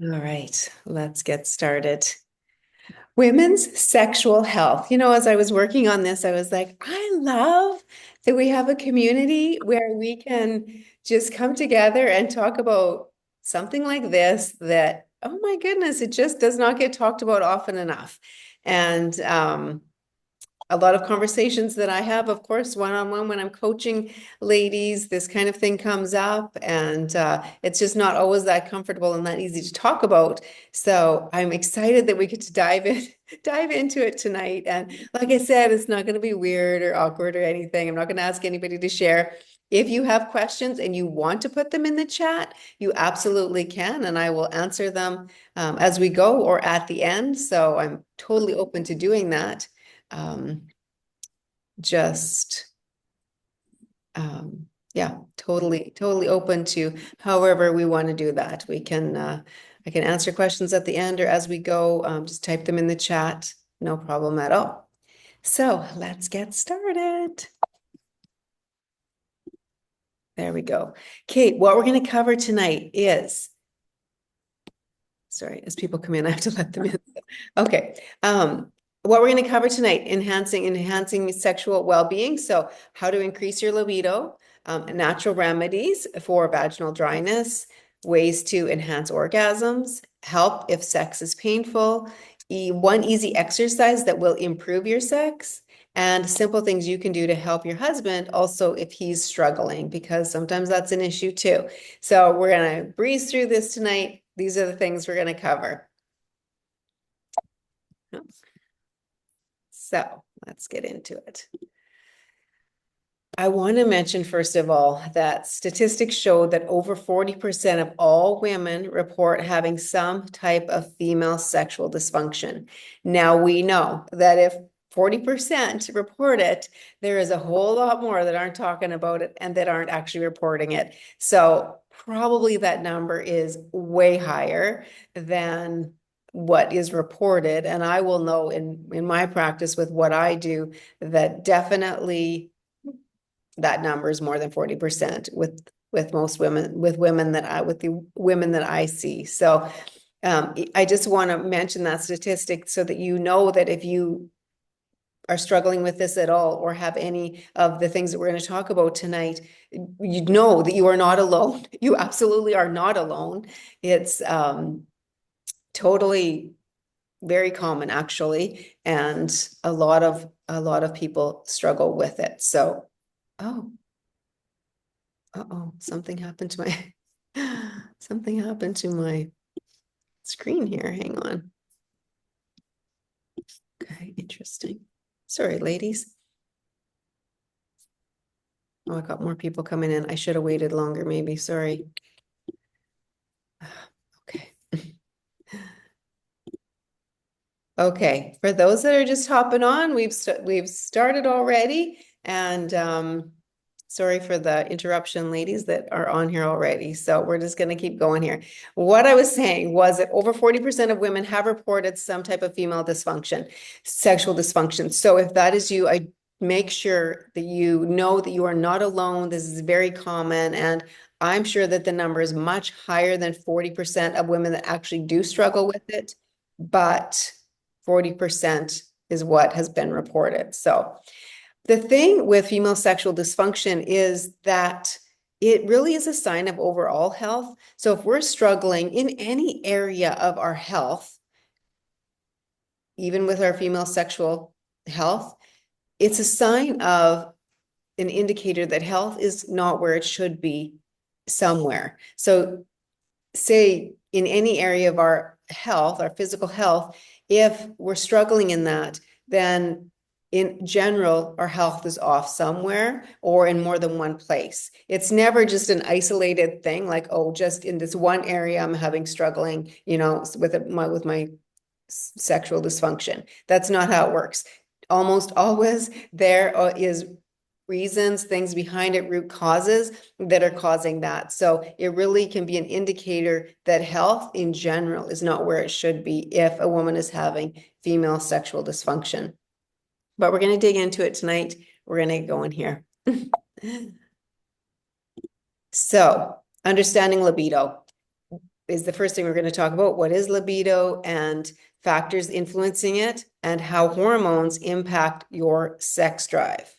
All right, let's get started. Women's sexual health. As I was working on this, I was like, I love that we have a community where we can just come together and talk about something like this that, oh my goodness, it just does not get talked about often enough. And a lot of conversations that I have, of course, one-on-one when I'm coaching ladies, this kind of thing comes up, and it's just not always that comfortable and that easy to talk about. So I'm excited that we get to dive into it tonight. And like I said, it's not going to be weird or awkward or anything. I'm not going to ask anybody to share. If you have questions and you want to put them in the chat, you absolutely can, and I will answer them as we go or at the end. So I'm totally open to doing that. Um, just yeah, totally open to however we want to do that. We can I can answer questions at the end or as we go. Just type them in the chat, no problem at all. So let's get started. There we go. Kate, what we're going to cover tonight is, sorry, as people come in, I have to let them in. Okay. What we're going to cover tonight, enhancing sexual well-being. So how to increase your libido, natural remedies for vaginal dryness, ways to enhance orgasms, help if sex is painful, one easy exercise that will improve your sex, and simple things you can do to help your husband also if he's struggling, because sometimes that's an issue too. So we're going to breeze through this tonight. These are the things we're going to cover. So let's get into it. I want to mention, first of all, that statistics show that over 40% of all women report having some type of female sexual dysfunction. Now, we know that if 40% report it, there is a whole lot more that aren't talking about it and that aren't actually reporting it. So probably that number is way higher than what is reported. And I will know in my practice with what I do that definitely that number is more than 40% with most women, with the women that I see. So I just want to mention that statistic so that you know that if you are struggling with this at all or have any of the things that we're going to talk about tonight, you know that you are not alone. You absolutely are not alone. It's totally very common actually, and a lot of people struggle with it. So, oh. Uh-oh, something happened to my something happened to my screen here. Hang on. Okay, interesting. Sorry, ladies. Oh, I got more people coming in. I should have waited longer, maybe. Sorry. Okay. Okay, for those that are just hopping on, we've started already, and sorry for the interruption, ladies that are on here already. So we're just going to keep going here. What I was saying was that over 40% of women have reported some type of female dysfunction, sexual dysfunction. So if that is you, I make sure that you know that you are not alone. This is very common, and I'm sure that the number is much higher than 40% of women that actually do struggle with it, but 40% is what has been reported. So the thing with female sexual dysfunction is that it really is a sign of overall health. So if we're struggling in any area of our health, even with our female sexual health, it's a sign of an indicator that health is not where it should be somewhere. So say in any area of our health, our physical health, if we're struggling in that, then in general, our health is off somewhere or in more than one place. It's never just an isolated thing like, oh, just in this one area, I'm having struggling, with my sexual dysfunction. That's not how it works. Almost always there is reasons, things behind it, root causes that are causing that. So it really can be an indicator that health in general is not where it should be if a woman is having female sexual dysfunction. But we're going to dig into it tonight. We're going to get going here. So understanding libido. is the first thing we're going to talk about. What is libido and factors influencing it, and how hormones impact your sex drive.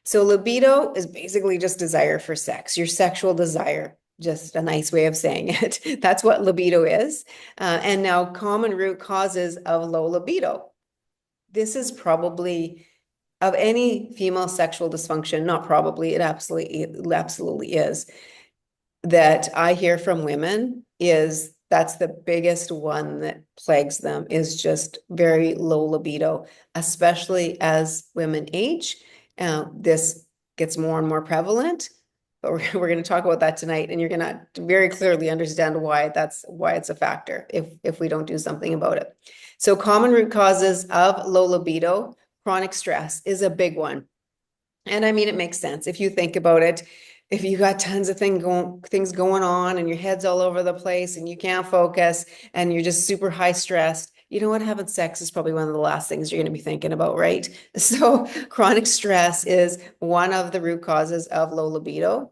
So libido is basically just desire for sex, your sexual desire, just a nice way of saying it. That's what libido is. And now common root causes of low libido. This is probably of any female sexual dysfunction, not probably, it absolutely is, that I hear from women is that's the biggest one that plagues them, is just very low libido, especially as women age. This gets more and more prevalent, but we're going to talk about that tonight, and you're going to very clearly understand why it's a factor if we don't do something about it. So common root causes of low libido, chronic stress is a big one. And I mean, it makes sense if you think about it. If you got tons of things going on and your head's all over the place and you can't focus and you're just super high stressed, you know what? Having sex is probably one of the last things you're going to be thinking about, right? So chronic stress is one of the root causes of low libido.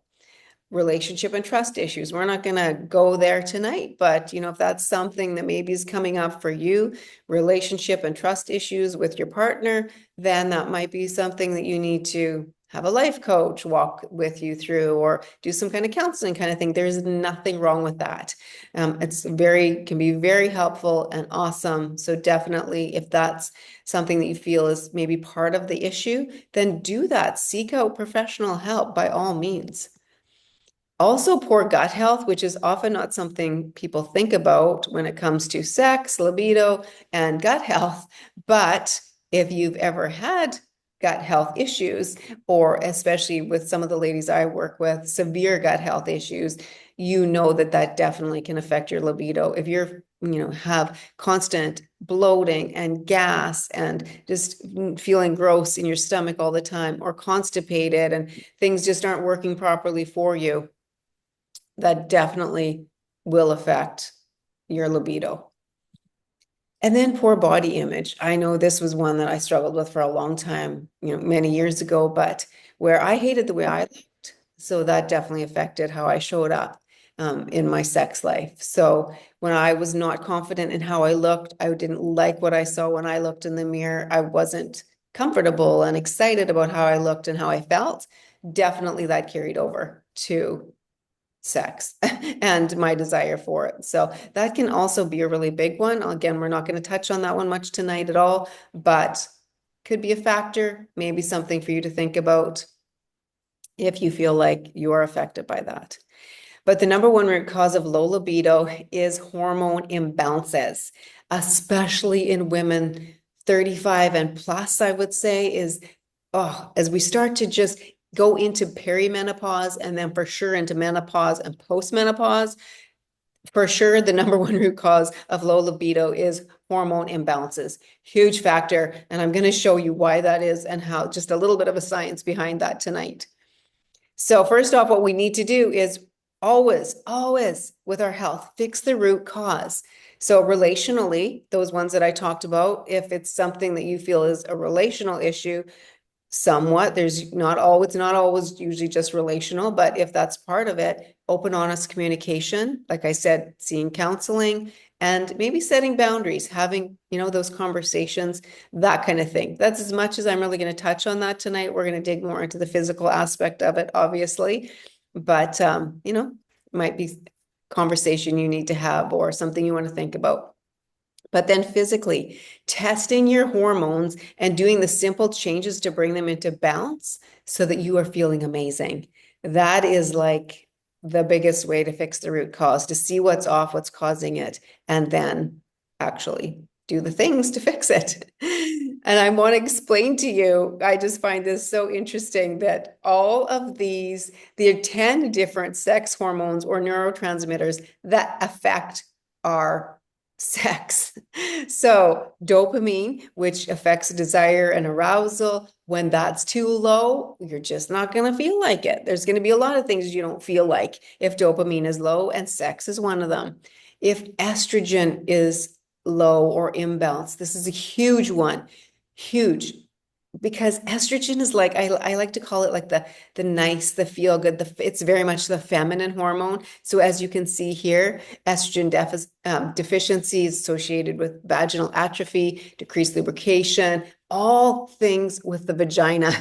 Relationship and trust issues. We're not going to go there tonight, but if that's something that maybe is coming up for you, relationship and trust issues with your partner, then that might be something that you need to have a life coach walk with you through, or do some kind of counseling kind of thing. There's nothing wrong with that. Can be very helpful and awesome. So definitely, if that's something that you feel is maybe part of the issue, then do that. Seek out professional help by all means. Also, poor gut health, which is often not something people think about when it comes to sex, libido, and gut health. But if you've ever had gut health issues, or especially with some of the ladies I work with, severe gut health issues, you know that definitely can affect your libido. If you're, have constant bloating and gas and just feeling gross in your stomach all the time, or constipated and things just aren't working properly for you, that definitely will affect your libido. And then poor body image. I know this was one that I struggled with for a long time, many years ago, but where I hated the way I looked. So that definitely affected how I showed up in my sex life. So when I was not confident in how I looked, I didn't like what I saw when I looked in the mirror. I wasn't comfortable and excited about how I looked and how I felt. Definitely that carried over to sex and my desire for it. So that can also be a really big one. Again, we're not going to touch on that one much tonight at all, but could be a factor, maybe something for you to think about if you feel like you are affected by that. But the number one root cause of low libido is hormone imbalances, especially in women 35 and plus, I would say, as we start to just go into perimenopause and then for sure into menopause and postmenopause, for sure, the number one root cause of low libido is hormone imbalances. Huge factor. And I'm going to show you why that is and how, just a little bit of a science behind that tonight. So first off, what we need to do is always with our health, fix the root cause. So relationally, those ones that I talked about, if it's something that you feel is a relational issue, somewhat, it's not always usually just relational, but if that's part of it, open, honest communication, like I said, seeing counseling, and maybe setting boundaries, having, those conversations, that kind of thing. That's as much as I'm really going to touch on that tonight. We're going to dig more into the physical aspect of it, obviously, but, might be conversation you need to have or something you want to think about. But then physically, testing your hormones and doing the simple changes to bring them into balance so that you are feeling amazing. That is like the biggest way to fix the root cause, to see what's off, what's causing it, and then actually do the things to fix it. And I want to explain to you, I just find this so interesting that all of these, there are 10 different sex hormones or neurotransmitters that affect our sex. So dopamine, which affects desire and arousal, when that's too low, you're just not going to feel like it. There's going to be a lot of things you don't feel like if dopamine is low, and sex is one of them. If estrogen is low or imbalanced, this is a huge one, huge. because estrogen is like, I like to call it like the nice, the feel good, it's very much the feminine hormone. So as you can see here, estrogen deficiency is associated with vaginal atrophy, decreased lubrication, all things with the vagina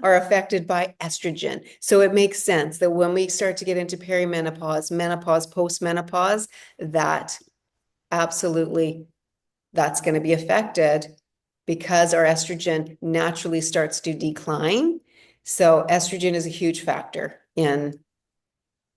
are affected by estrogen. So it makes sense that when we start to get into perimenopause, menopause, postmenopause, that absolutely that's going to be affected because our estrogen naturally starts to decline. So estrogen is a huge factor in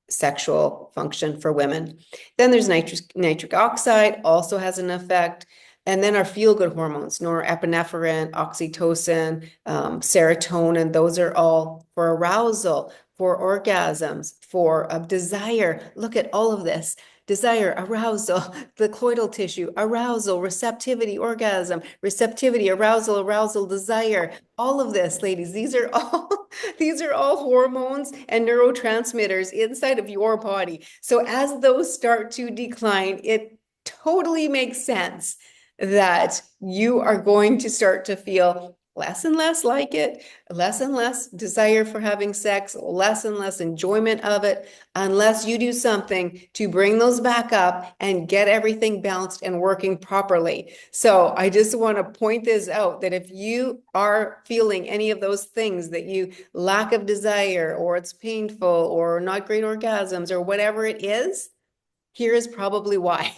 sexual function for women. Then there's nitric oxide also has an effect. And then our feel-good hormones, norepinephrine, oxytocin, serotonin, those are all for arousal, for orgasms, for desire. Look at all of this. Desire, arousal, the coital tissue, arousal, receptivity, orgasm, receptivity, arousal, desire. All of this, ladies, these are all hormones and neurotransmitters inside of your body. So as those start to decline, it totally makes sense that you are going to start to feel less and less like it, less and less desire for having sex, less and less enjoyment of it, unless you do something to bring those back up and get everything balanced and working properly. So I just want to point this out that if you are feeling any of those things, that you lack of desire or it's painful or not great orgasms or whatever it is, here is probably why.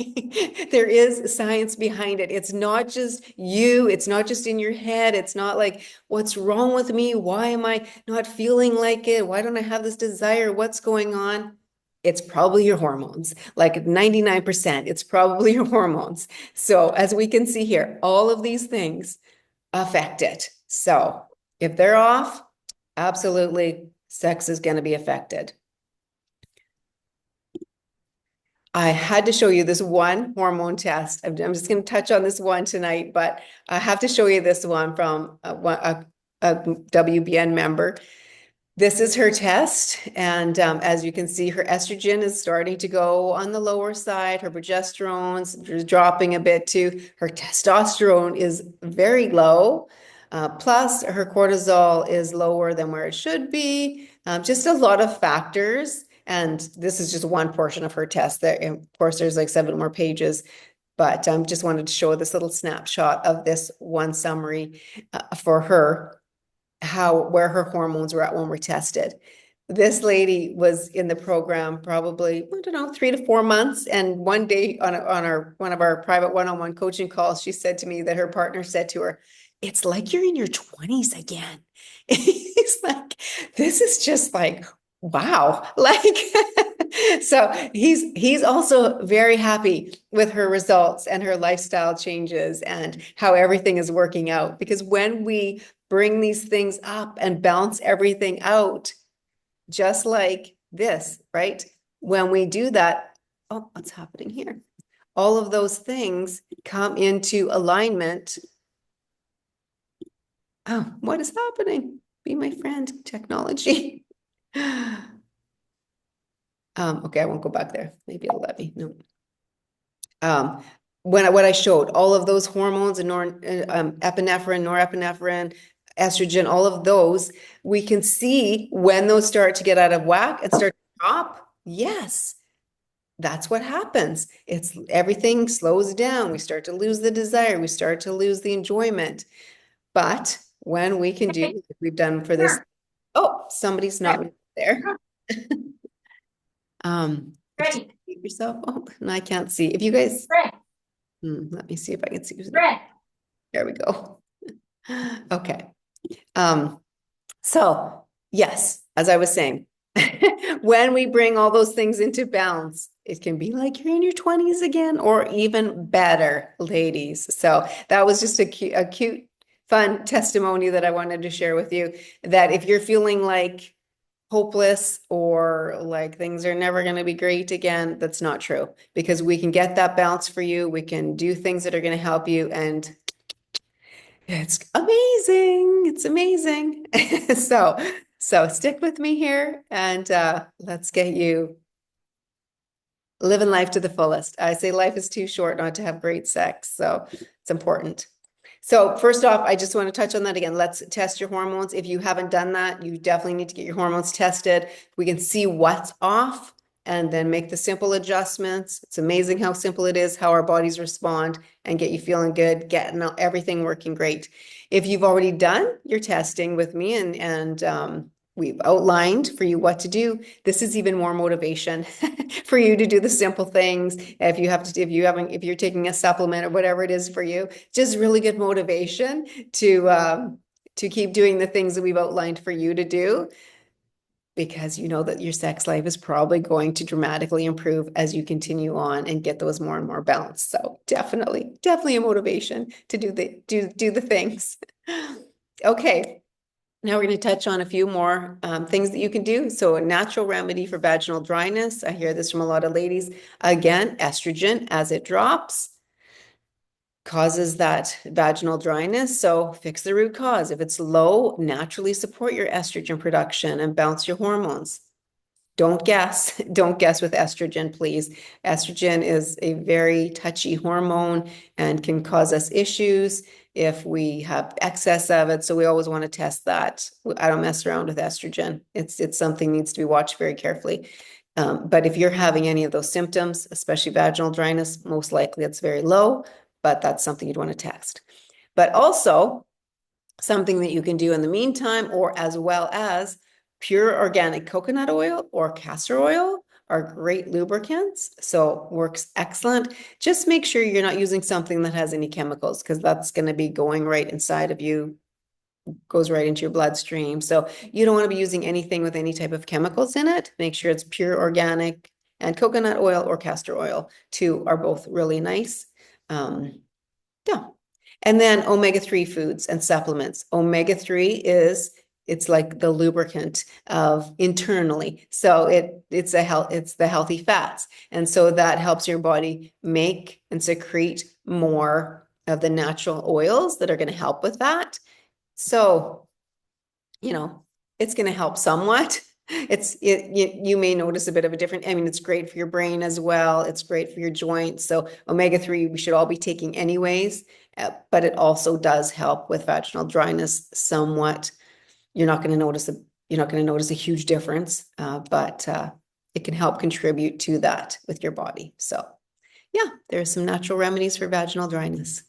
There is science behind it. It's not just you. It's not just in your head. It's not like, what's wrong with me? Why am I not feeling like it? Why don't I have this desire? What's going on? It's probably your hormones. Like 99%, it's probably your hormones. So as we can see here, all of these things affect it. So if they're off, absolutely, sex is going to be affected. I had to show you this one hormone test. I'm just going to touch on this one tonight, but I have to show you this one from a WBN member. This is her test. And as you can see, her estrogen is starting to go on the lower side. Her progesterone's dropping a bit too. Her testosterone is very low. Plus, her cortisol is lower than where it should be. Just a lot of factors. And this is just one portion of her test. There, of course, there's like 7 more pages, but just wanted to show this little snapshot of this one summary for her, where her hormones were at when we're tested. This lady was in the program probably, I don't know, 3 to 4 months. And one day on one of our private one-on-one coaching calls, she said to me that her partner said to her, "It's like you're in your 20s again." He's like, this is just like, wow. Like, so he's also very happy with her results and her lifestyle changes and how everything is working out. Because when we bring these things up and balance everything out, just like this, right? When we do that, oh, what's happening here? All of those things come into alignment. Oh, what is happening? Be my friend, technology. Okay, I won't go back there. Maybe it'll let me. No. What I showed, all of those hormones and epinephrine, norepinephrine, estrogen, all of those, we can see when those start to get out of whack and start to drop. Yes, that's what happens. It's everything slows down. We start to lose the desire. We start to lose the enjoyment. But when we can do what we've done for this, oh, somebody's not there. Yourself. Oh, and I can't see. If you guys, let me see if I can see. There we go. Okay. So yes, as I was saying, when we bring all those things into balance, it can be like you're in your 20s again, or even better, ladies. So that was just a cute, fun testimony that I wanted to share with you, that if you're feeling like hopeless or like things are never going to be great again, that's not true, because we can get that balance for you. We can do things that are going to help you, and it's amazing. It's amazing. So stick with me here, and let's get you living life to the fullest. I say life is too short not to have great sex, so it's important. So first off, I just want to touch on that again. Let's test your hormones. If you haven't done that, you definitely need to get your hormones tested. We can see what's off and then make the simple adjustments. It's amazing how simple it is, how our bodies respond and get you feeling good, getting everything working great. If you've already done your testing with me and we've outlined for you what to do, this is even more motivation for you to do the simple things. If you're taking a supplement or whatever it is for you, just really good motivation to keep doing the things that we've outlined for you to do, because you know that your sex life is probably going to dramatically improve as you continue on and get those more and more balanced. So definitely a motivation to do the things. Okay. Now we're going to touch on a few more things that you can do. So a natural remedy for vaginal dryness. I hear this from a lot of ladies. Again, estrogen, as it drops, causes that vaginal dryness. So fix the root cause. If it's low, naturally support your estrogen production and balance your hormones. Don't guess. Don't guess with estrogen, please. Estrogen is a very touchy hormone and can cause us issues if we have excess of it. So we always want to test that. I don't mess around with estrogen. It's something that needs to be watched very carefully. But if you're having any of those symptoms, especially vaginal dryness, most likely it's very low, but that's something you'd want to test. But also something that you can do in the meantime, or as well as pure organic coconut oil or castor oil are great lubricants. So works excellent. Just make sure you're not using something that has any chemicals, because that's going to be going right inside of you, goes right into your bloodstream. So you don't want to be using anything with any type of chemicals in it. Make sure it's pure organic, and coconut oil or castor oil too are both really nice. Yeah. And then omega-3 foods and supplements. Omega-3 it's like the lubricant of internally. So it's the healthy fats. And so that helps your body make and secrete more of the natural oils that are going to help with that. So, it's going to help somewhat. You may notice a bit of a different, I mean, it's great for your brain as well. It's great for your joints. So omega-3, we should all be taking anyways, but it also does help with vaginal dryness somewhat. You're not going to notice a huge difference, but it can help contribute to that with your body. So yeah, there are some natural remedies for vaginal dryness.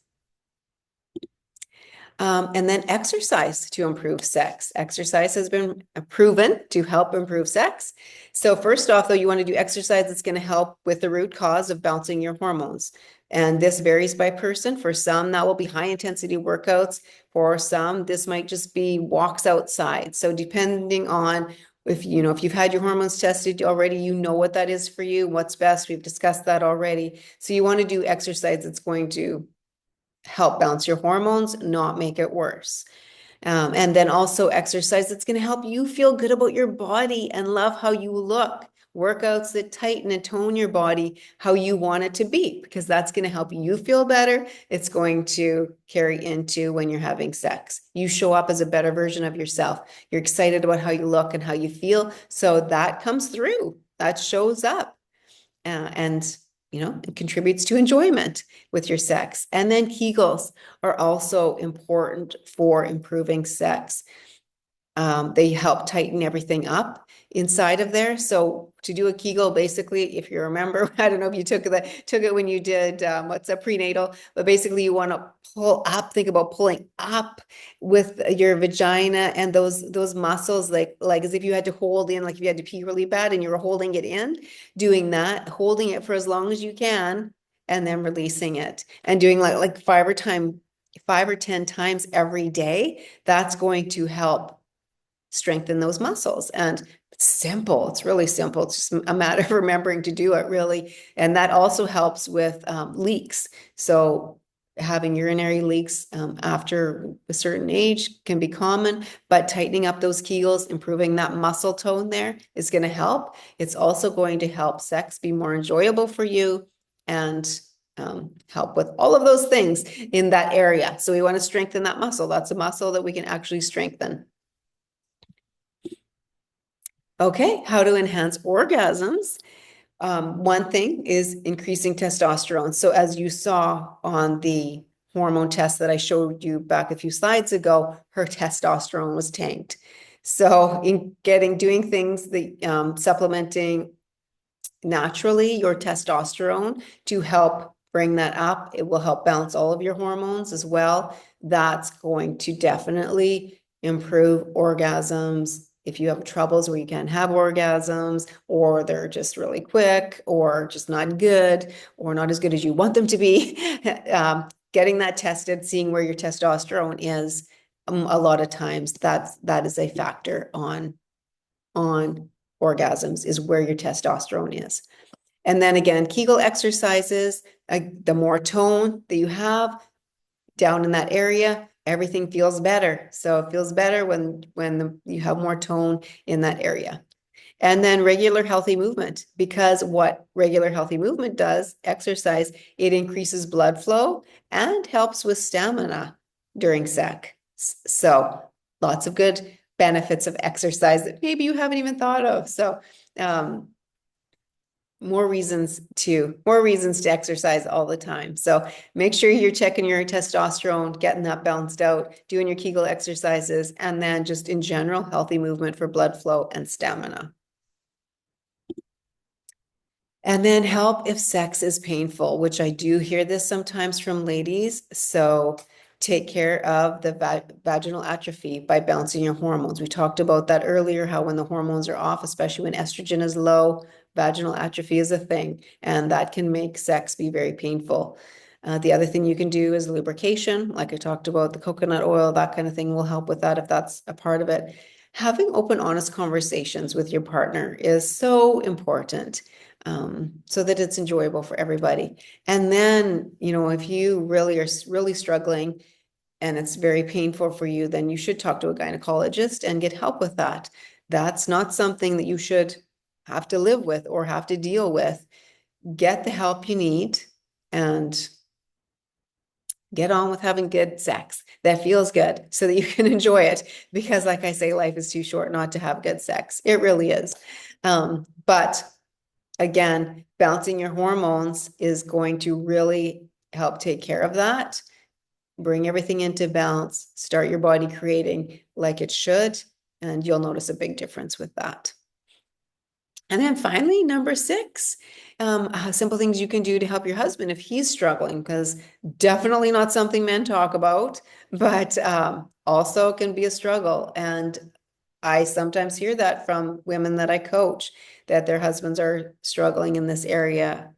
And then exercise to improve sex. Exercise has been proven to help improve sex. So first off, though, you want to do exercise that's going to help with the root cause of balancing your hormones. And this varies by person. For some, that will be high intensity workouts. For some, this might just be walks outside. So depending on if you've had your hormones tested already, you know what that is for you, what's best. We've discussed that already. So you want to do exercise that's going to help balance your hormones, not make it worse. And then also exercise that's going to help you feel good about your body and love how you look. Workouts that tighten and tone your body how you want it to be, because that's going to help you feel better. It's going to carry into when you're having sex. You show up as a better version of yourself. You're excited about how you look and how you feel. So that comes through, that shows up. And it contributes to enjoyment with your sex. And then Kegels are also important for improving sex. They help tighten everything up inside of there. So to do a Kegel, basically, if you remember, I don't know if you took it when you did what's a prenatal, but basically you want to pull up, think about pulling up with your vagina and those muscles, like as if you had to hold in, like if you had to pee really bad and you were holding it in, doing that, holding it for as long as you can, and then releasing it, and doing like 5 or 10 times every day. That's going to help strengthen those muscles. And it's simple. It's really simple. It's just a matter of remembering to do it, really. And that also helps with leaks. So having urinary leaks after a certain age can be common, but tightening up those Kegels, improving that muscle tone there is going to help. It's also going to help sex be more enjoyable for you and help with all of those things in that area. So we want to strengthen that muscle. That's a muscle that we can actually strengthen. Okay, how to enhance orgasms. One thing is increasing testosterone. So as you saw on the hormone test that I showed you back a few slides ago, her testosterone was tanked. So in doing things, supplementing naturally your testosterone to help bring that up, it will help balance all of your hormones as well. That's going to definitely improve orgasms. If you have troubles where you can't have orgasms, or they're just really quick, or just not good, or not as good as you want them to be, getting that tested, seeing where your testosterone is, a lot of times that is a factor on orgasms, is where your testosterone is. And then again, Kegel exercises, the more tone that you have down in that area, everything feels better. So it feels better when you have more tone in that area. And then regular healthy movement, because what regular healthy movement does, exercise, it increases blood flow and helps with stamina during sex. So lots of good benefits of exercise that maybe you haven't even thought of. So more reasons to exercise all the time. So make sure you're checking your testosterone, getting that balanced out, doing your Kegel exercises, and then just in general, healthy movement for blood flow and stamina. And then help if sex is painful, which I do hear this sometimes from ladies. So take care of the vaginal atrophy by balancing your hormones. We talked about that earlier, how when the hormones are off, especially when estrogen is low, vaginal atrophy is a thing, and that can make sex be very painful. The other thing you can do is lubrication, like I talked about, the coconut oil, that kind of thing will help with that if that's a part of it. Having open, honest conversations with your partner is so important, so that it's enjoyable for everybody. And then, if you really are really struggling and it's very painful for you, then you should talk to a gynecologist and get help with that. That's not something that you should have to live with or have to deal with. Get the help you need and get on with having good sex that feels good so that you can enjoy it. Because like I say, life is too short not to have good sex. It really is. But again, balancing your hormones is going to really help take care of that. Bring everything into balance, start your body creating like it should, and you'll notice a big difference with that. And then finally, number 6, simple things you can do to help your husband if he's struggling, because definitely not something men talk about, but also can be a struggle. And I sometimes hear that from women that I coach, that their husbands are struggling in this area.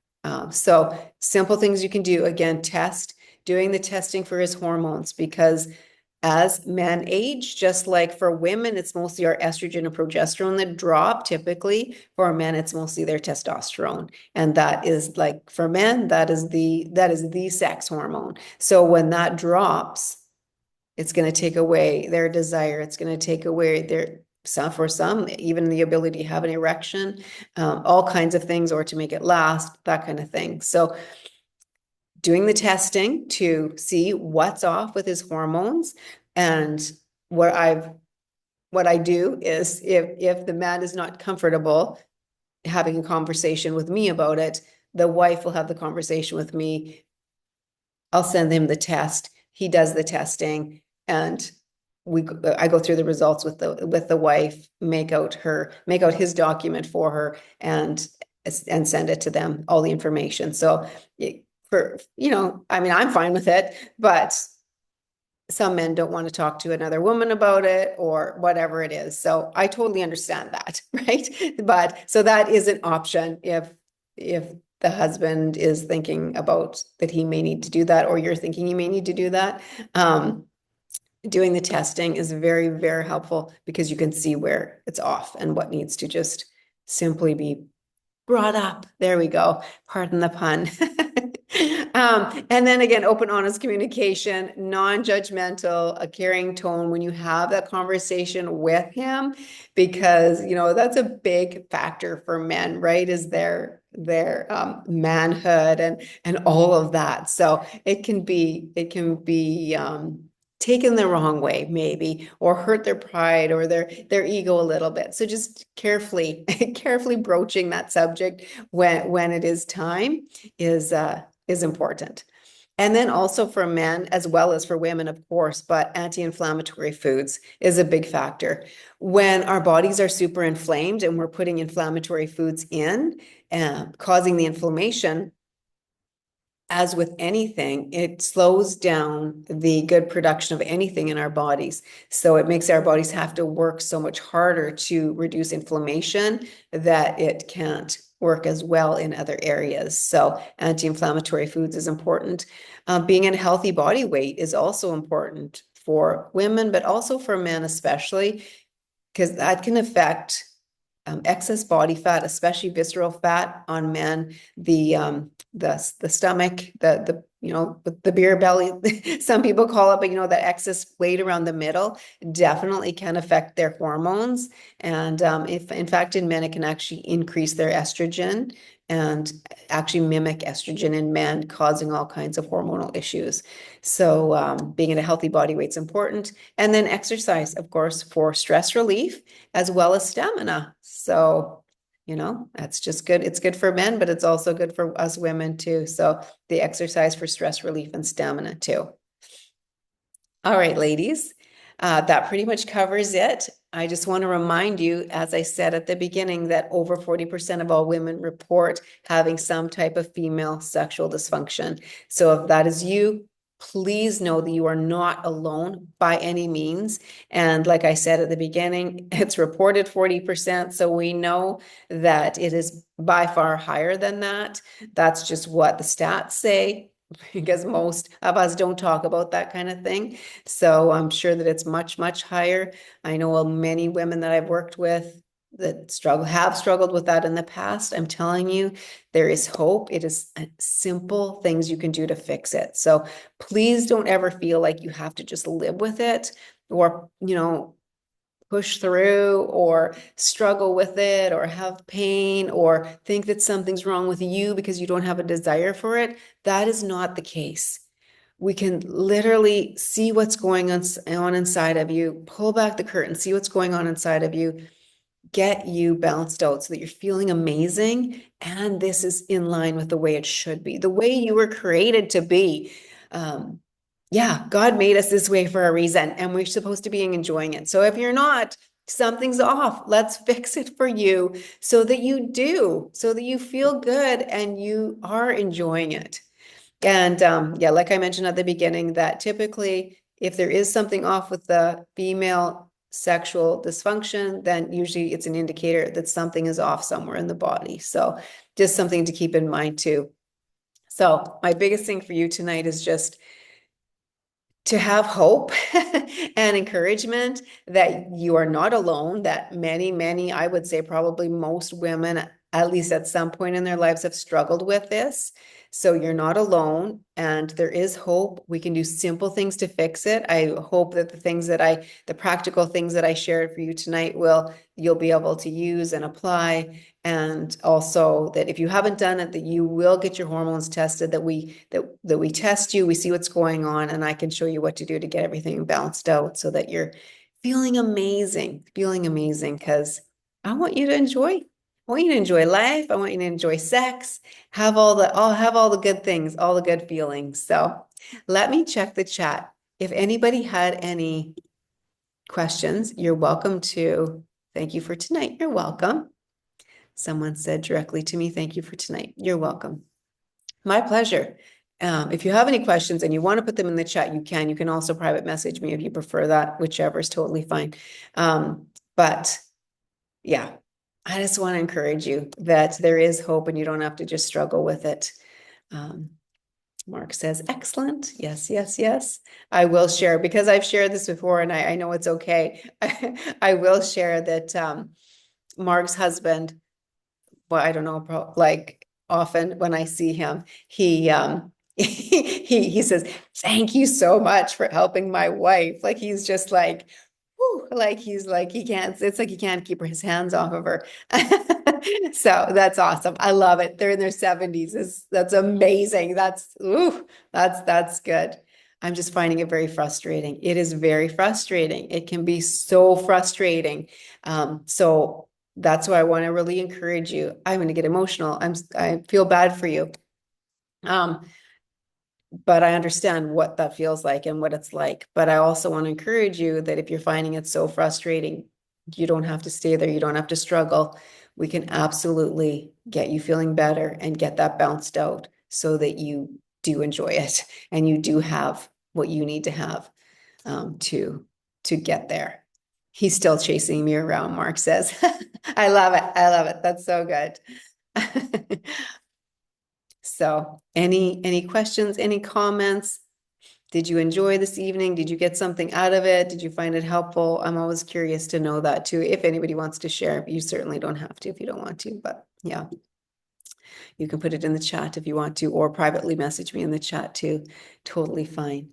So simple things you can do, again, doing the testing for his hormones, because as men age, just like for women, it's mostly our estrogen and progesterone that drop. Typically for men, it's mostly their testosterone. And that is, like, for men, that is the sex hormone. So when that drops, it's going to take away their desire. It's going to take away for some, even the ability to have an erection, all kinds of things, or to make it last, that kind of thing. So doing the testing to see what's off with his hormones. And what I do is, if the man is not comfortable having a conversation with me about it, the wife will have the conversation with me. I'll send him the test. He does the testing, and I go through the results with the wife, make out his document for her, and send it to them, all the information. So I'm fine with it, but some men don't want to talk to another woman about it or whatever it is. So I totally understand that, right? But so that is an option if the husband is thinking about that he may need to do that, or you're thinking you may need to do that. Doing the testing is very, very helpful, because you can see where it's off and what needs to just simply be brought up. There we go. Pardon the pun. And then again, open, honest communication, non-judgmental, a caring tone when you have that conversation with him, because that's a big factor for men, right? Is their manhood and all of that. So it can be taken the wrong way, maybe, or hurt their pride or their ego a little bit. So just carefully broaching that subject when it is time is important. And then also for men as well as for women, of course, but anti-inflammatory foods is a big factor. When our bodies are super inflamed and we're putting inflammatory foods in, causing the inflammation, as with anything, it slows down the good production of anything in our bodies. So it makes our bodies have to work so much harder to reduce inflammation that it can't work as well in other areas. So anti-inflammatory foods is important. Being in a healthy body weight is also important for women, but also for men especially, because that can affect excess body fat, especially visceral fat on men, the stomach, the beer belly, some people call it, but that excess weight around the middle definitely can affect their hormones. And if in fact in men, it can actually increase their estrogen and actually mimic estrogen in men, causing all kinds of hormonal issues. So being in a healthy body weight is important. And then exercise, of course, for stress relief as well as stamina. So, that's just good. It's good for men, but it's also good for us women too. So the exercise for stress relief and stamina too. All right, ladies, that pretty much covers it. I just want to remind you, as I said at the beginning, that over 40% of all women report having some type of female sexual dysfunction. So if that is you, please know that you are not alone by any means. And like I said at the beginning, it's reported 40%. So we know that it is by far higher than that. That's just what the stats say, because most of us don't talk about that kind of thing. So I'm sure that it's much, much higher. I know many women that I've worked with that have struggled with that in the past. I'm telling you, there is hope. It is simple things you can do to fix it. So please don't ever feel like you have to just live with it or, push through or struggle with it or have pain or think that something's wrong with you because you don't have a desire for it. That is not the case. We can literally see what's going on inside of you, pull back the curtain, see what's going on inside of you, get you balanced out so that you're feeling amazing. And this is in line with the way it should be, the way you were created to be. Yeah, God made us this way for a reason, and we're supposed to be enjoying it. So if you're not, something's off. Let's fix it for you so that you do, so that you feel good and you are enjoying it. And yeah, like I mentioned at the beginning, that typically if there is something off with the female sexual dysfunction, then usually it's an indicator that something is off somewhere in the body. So just something to keep in mind too. So my biggest thing for you tonight is just to have hope and encouragement that you are not alone, that many, I would say probably most women, at least at some point in their lives, have struggled with this. So you're not alone and there is hope. We can do simple things to fix it. I hope that the practical things that I shared for you tonight you'll be able to use and apply. And also that if you haven't done it, that you will get your hormones tested, that we test you, we see what's going on, and I can show you what to do to get everything balanced out so that you're feeling amazing, because I want you to enjoy. I want you to enjoy life. I want you to enjoy sex, have all the good things, all the good feelings. So let me check the chat. If anybody had any questions, you're welcome to. Thank you for tonight. You're welcome. Someone said directly to me, thank you for tonight. You're welcome. My pleasure. If you have any questions and you want to put them in the chat, you can. You can also private message me if you prefer that, whichever is totally fine. But yeah, I just want to encourage you that there is hope and you don't have to just struggle with it. Mark says, excellent. Yes, yes, yes. I will share because I've shared this before and I know it's okay. I will share that Mark's husband, well, I don't know, like often when I see him, he he says, thank you so much for helping my wife. Like he's just like, whew, like he's like it's like he can't keep his hands off of her. So that's awesome. I love it. They're in their 70s. That's amazing. That's good. I'm just finding it very frustrating. It is very frustrating. It can be so frustrating. So that's why I want to really encourage you. I'm going to get emotional. I feel bad for you. but I understand what that feels like and what it's like. But I also want to encourage you that if you're finding it so frustrating, you don't have to stay there. You don't have to struggle. We can absolutely get you feeling better and get that bounced out so that you do enjoy it and you do have what you need to have to get there. He's still chasing me around, Mark says. I love it. I love it. That's so good. So any questions, any comments? Did you enjoy this evening? Did you get something out of it? Did you find it helpful? I'm always curious to know that too. If anybody wants to share, you certainly don't have to if you don't want to, but yeah, you can put it in the chat if you want to, or privately message me in the chat too. Totally fine.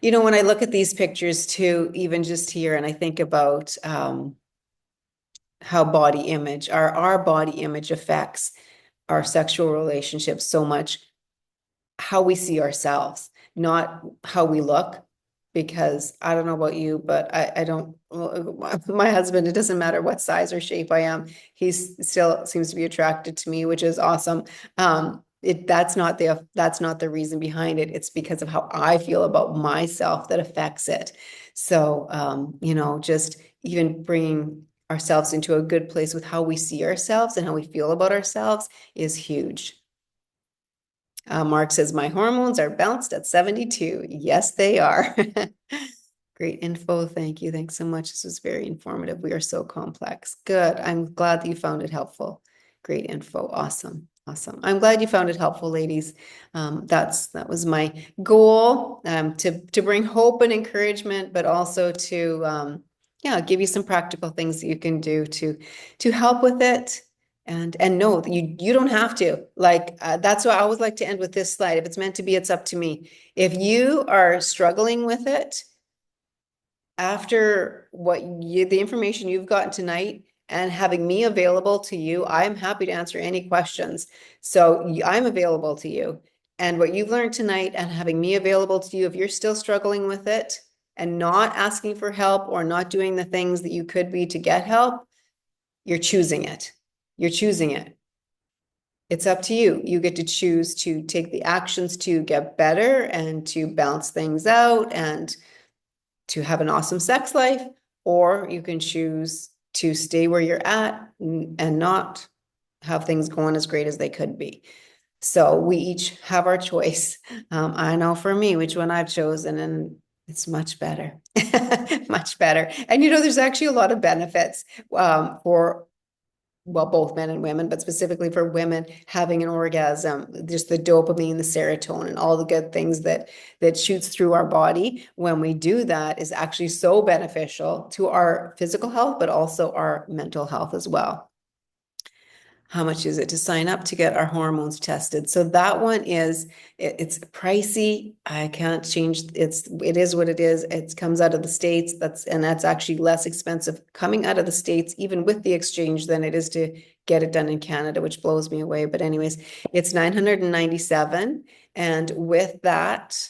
You know, when I look at these pictures too, even just here, and I think about how body image, our body image affects our sexual relationships so much, how we see ourselves, not how we look. Because I don't know about you, but I don't, my husband, it doesn't matter what size or shape I am, he's still seems to be attracted to me, which is awesome. That's not the reason behind it. It's because of how I feel about myself that affects it. So, you know, just even bringing ourselves into a good place with how we see ourselves and how we feel about ourselves is huge. Mark says, my hormones are balanced at 72. Yes, they are. Great info. Thank you. Thanks so much. This was very informative. We are so complex. Good. I'm glad that you found it helpful. Great info. Awesome. Awesome. I'm glad you found it helpful, ladies. That was my goal, to bring hope and encouragement, but also to yeah, give you some practical things that you can do to help with it. And no, you don't have to. Like that's why I always like to end with this slide. If it's meant to be, it's up to me. If you are struggling with it, after the information you've gotten tonight and having me available to you, I'm happy to answer any questions. So I'm available to you. And what you've learned tonight and having me available to you, if you're still struggling with it and not asking for help or not doing the things that you could be to get help, you're choosing it. You're choosing it. It's up to you. You get to choose to take the actions to get better and to balance things out and to have an awesome sex life, or you can choose to stay where you're at and not have things going as great as they could be. So we each have our choice. I know for me which one I've chosen, and it's much better, much better. And you know, there's actually a lot of benefits for well, both men and women, but specifically for women having an orgasm, just the dopamine, the serotonin, all the good things that shoots through our body when we do that is actually so beneficial to our physical health, but also our mental health as well. How much is it to sign up to get our hormones tested? So that one it's pricey. I can't change. It is what it is. It comes out of the States. That's actually less expensive coming out of the States, even with the exchange, than it is to get it done in Canada, which blows me away. But anyways, it's $997. And with that,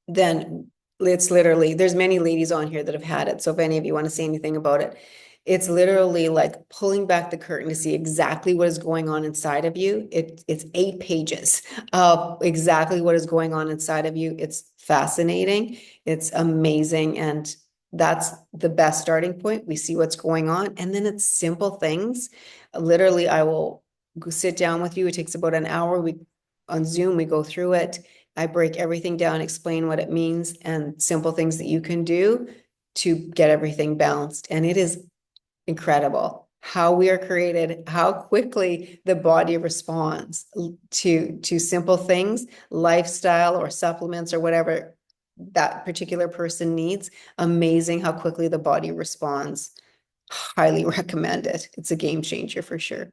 then it's literally, there's many ladies on here that have had it. So if any of you want to say anything about it, it's literally like pulling back the curtain to see exactly what is going on inside of you. It's 8 pages of exactly what is going on inside of you. It's fascinating. It's amazing. And that's the best starting point. We see what's going on. And then it's simple things. Literally, I will go sit down with you. It takes about an hour. On Zoom, we go through it. I break everything down, explain what it means, and simple things that you can do to get everything balanced. And it is incredible how we are created, how quickly the body responds to simple things, lifestyle or supplements or whatever that particular person needs. Amazing how quickly the body responds. Highly recommend it. It's a game changer for sure.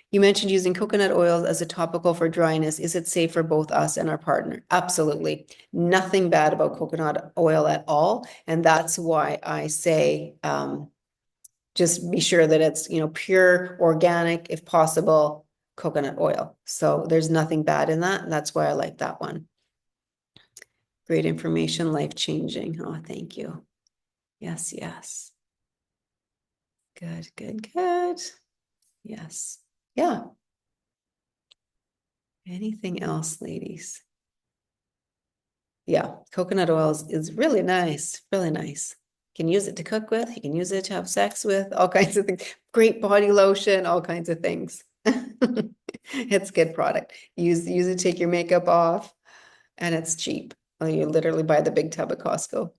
You mentioned using coconut oil as a topical for dryness. Is it safe for both us and our partner? Absolutely. Nothing bad about coconut oil at all. And that's why I say, just be sure that it's, you know, pure, organic, if possible, coconut oil. So there's nothing bad in that. And that's why I like that one. Great information, life-changing. Oh, thank you. Yes, yes. Good, good, good. Yes. Yeah. Anything else, ladies? yeah, coconut oil is really nice, really nice. You can use it to cook with, you can use it to have sex with, all kinds of things. Great body lotion, all kinds of things. It's a good product. Use it to take your makeup off, and it's cheap. Well, you literally buy the big tub at Costco.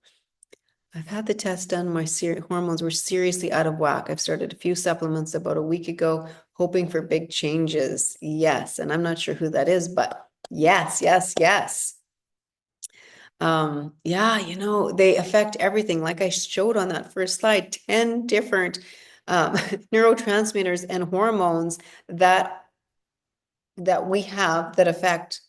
I've had the test done. My hormones were seriously out of whack. I've started a few supplements about a week ago, hoping for big changes. Yes, and I'm not sure who that is, but yes, yes, yes. Yeah, they affect everything. Like I showed on that first slide, 10 different neurotransmitters and hormones that we have that affect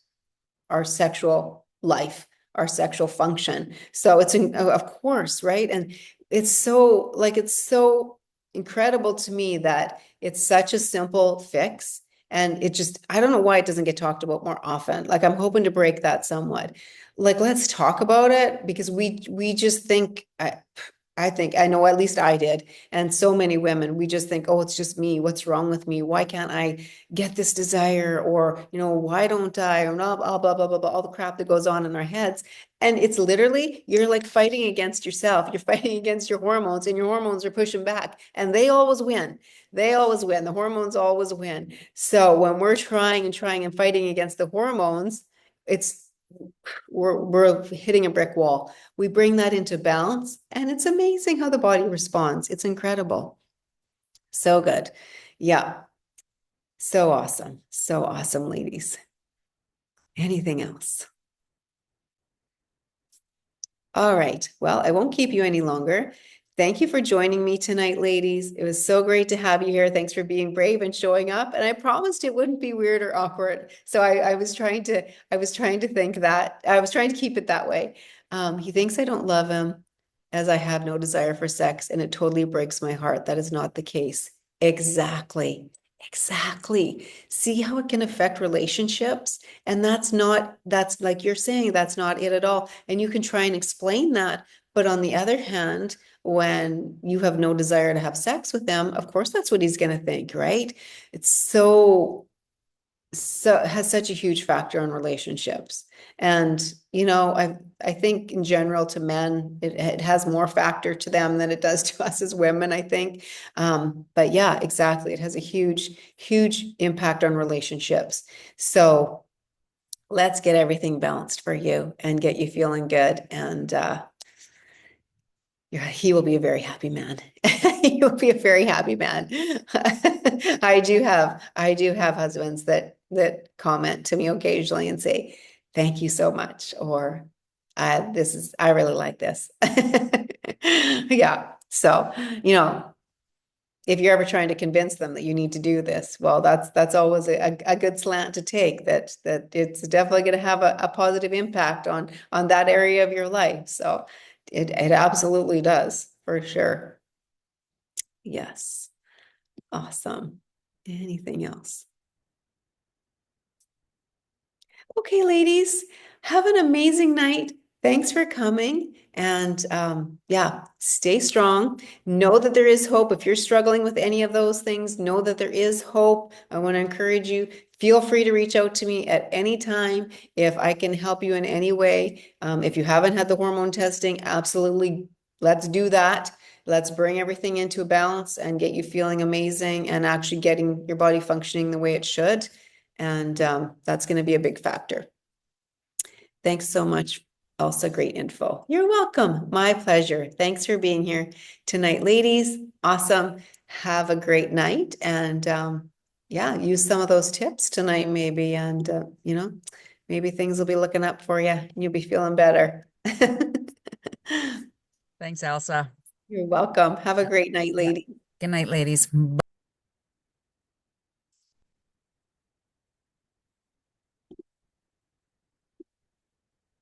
our sexual life, our sexual function. So it's of course, right? And it's so incredible to me that it's such a simple fix. And I don't know why it doesn't get talked about more often. Like I'm hoping to break that somewhat. Like let's talk about it because we just think I think I know at least I did. And so many women, we just think, oh, it's just me. What's wrong with me? Why can't I get this desire? Or, why don't I? Or blah, blah, blah, blah, blah, blah, all the crap that goes on in our heads. And it's literally, you're like fighting against yourself. You're fighting against your hormones, and your hormones are pushing back. And they always win. They always win. The hormones always win. So when we're trying and fighting against the hormones, it's we're hitting a brick wall. We bring that into balance, and it's amazing how the body responds. It's incredible. So good. Yeah. So awesome. So awesome, ladies. Anything else? All right. Well, I won't keep you any longer. Thank you for joining me tonight, ladies. It was so great to have you here. Thanks for being brave and showing up. And I promised it wouldn't be weird or awkward. So I was trying to think that I was trying to keep it that way. He thinks I don't love him as I have no desire for sex, and it totally breaks my heart. That is not the case. Exactly. Exactly. See how it can affect relationships? And that's like you're saying, that's not it at all. And you can try and explain that. But on the other hand, when you have no desire to have sex with them, of course, that's what he's going to think, right? It's so has such a huge factor on relationships. And I think in general to men it has more factor to them than it does to us as women, I think. But yeah, exactly, it has a huge impact on relationships. So let's get everything balanced for you and get you feeling good, and yeah, he will be a very happy man. He'll be a very happy man. I do have husbands that comment to me occasionally and say, "Thank you so much," or I really like this." Yeah. So, if you're ever trying to convince them that you need to do this, well, that's always a good slant to take, that it's definitely going to have a positive impact on that area of your life. So it absolutely does, for sure. Yes. Awesome. Anything else? Okay, ladies, have an amazing night. Thanks for coming. And yeah, stay strong. Know that there is hope. If you're struggling with any of those things, know that there is hope. I want to encourage you. Feel free to reach out to me at any time if I can help you in any way. If you haven't had the hormone testing, absolutely, let's do that. Let's bring everything into a balance and get you feeling amazing and actually getting your body functioning the way it should. And that's going to be a big factor. Thanks so much. Also great info. You're welcome. My pleasure. Thanks for being here tonight, ladies. Awesome. Have a great night. And yeah, use some of those tips tonight maybe. And, maybe things will be looking up for you and you'll be feeling better. Thanks, Elsa. You're welcome. Have a great night, lady. Good night, ladies.